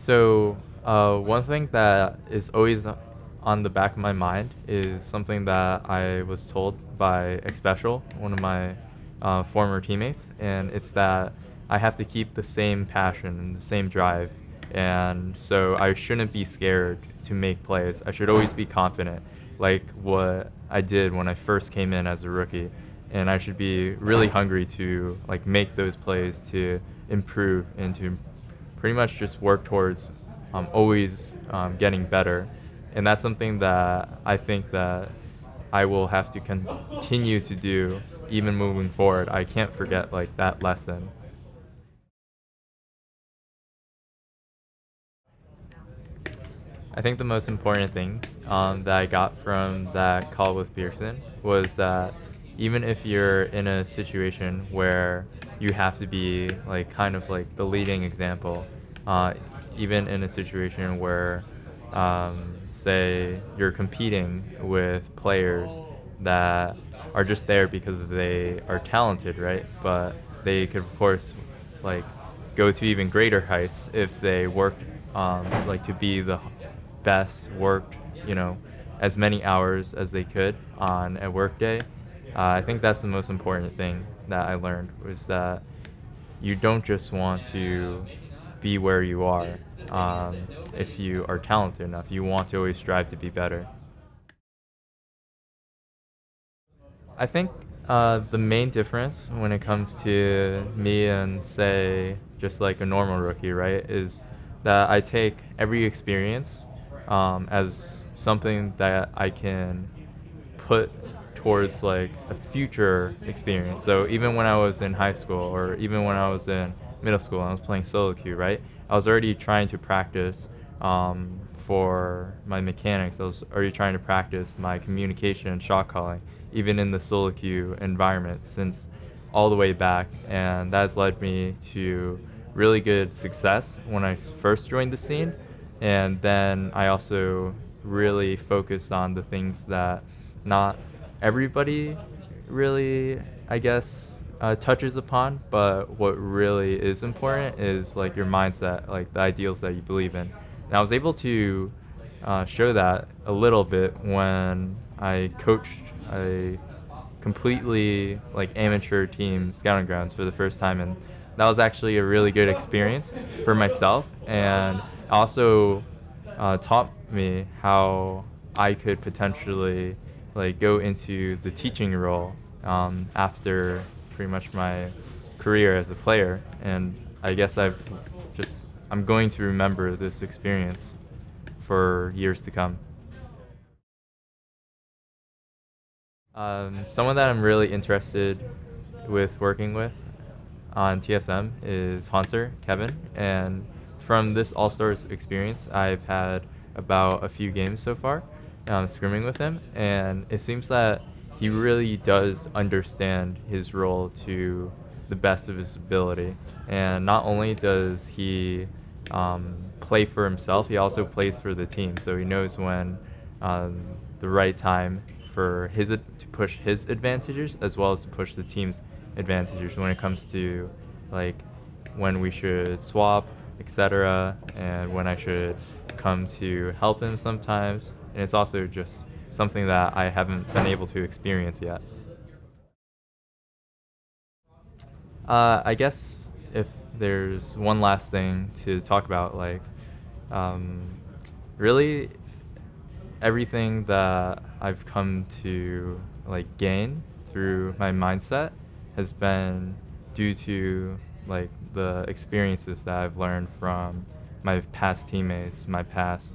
So, one thing that is always on the back of my mind is something that I was told by Xpecial, one of my former teammates, and it's that I have to keep the same passion and the same drive. And so I shouldn't be scared to make plays. I should always be confident, like what I did when I first came in as a rookie. And I should be really hungry to like make those plays to improve and to pretty much just work towards always getting better. And that's something that I think that I will have to continue to do even moving forward. I can't forget like that lesson. I think the most important thing that I got from that call with Bjergsen was that even if you're in a situation where you have to be like kind of like the leading example, even in a situation where, say, you're competing with players that are just there because they are talented, right? But they could, of course, like go to even greater heights if they worked like to be the best, worked, as many hours as they could on a work day. I think that's the most important thing that I learned was that you don't just want to be where you are. If you are talented enough, you want to always strive to be better. I think the main difference when it comes to me and, say, just like a normal rookie, right, is that I take every experience as something that I can put towards like a future experience. So even when I was in high school or even when I was in middle school and I was playing solo queue, right, I was already trying to practice for my mechanics. I was already trying to practice my communication and shot calling, even in the solo queue environment since all the way back. And that's led me to really good success when I first joined the scene. And then I also really focused on the things that not everybody really, I guess, touches upon, but what really is important is like your mindset, like the ideals that you believe in. And I was able to show that a little bit when I coached a completely like amateur team scouting grounds for the first time, and that was actually a really good experience for myself, and also taught me how I could potentially like go into the teaching role after pretty much my career as a player. And I guess I'm going to remember this experience for years to come. Someone that I'm really interested with working with on TSM is Hanser Kevin, and from this All Stars experience, I've had about a few games so far, scrimming with him, and it seems that he really does understand his role to the best of his ability. And not only does he play for himself, he also plays for the team. So he knows when the right time for to push his advantages as well as to push the team's advantages when it comes to like when we should swap, etc., and when I should come to help him sometimes. And it's also just something that I haven't been able to experience yet. I guess if there's one last thing to talk about, like really everything that I've come to like gain through my mindset has been due to like the experiences that I've learned from my past teammates, my past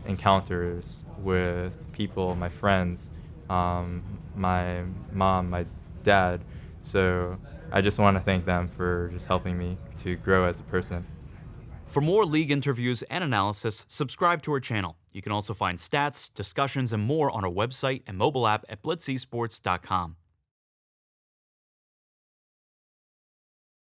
encounters with people, my friends, my mom, my dad. So I just want to thank them for just helping me to grow as a person. For more league interviews and analysis, subscribe to our channel. You can also find stats, discussions, and more on our website and mobile app at blitzesports.com.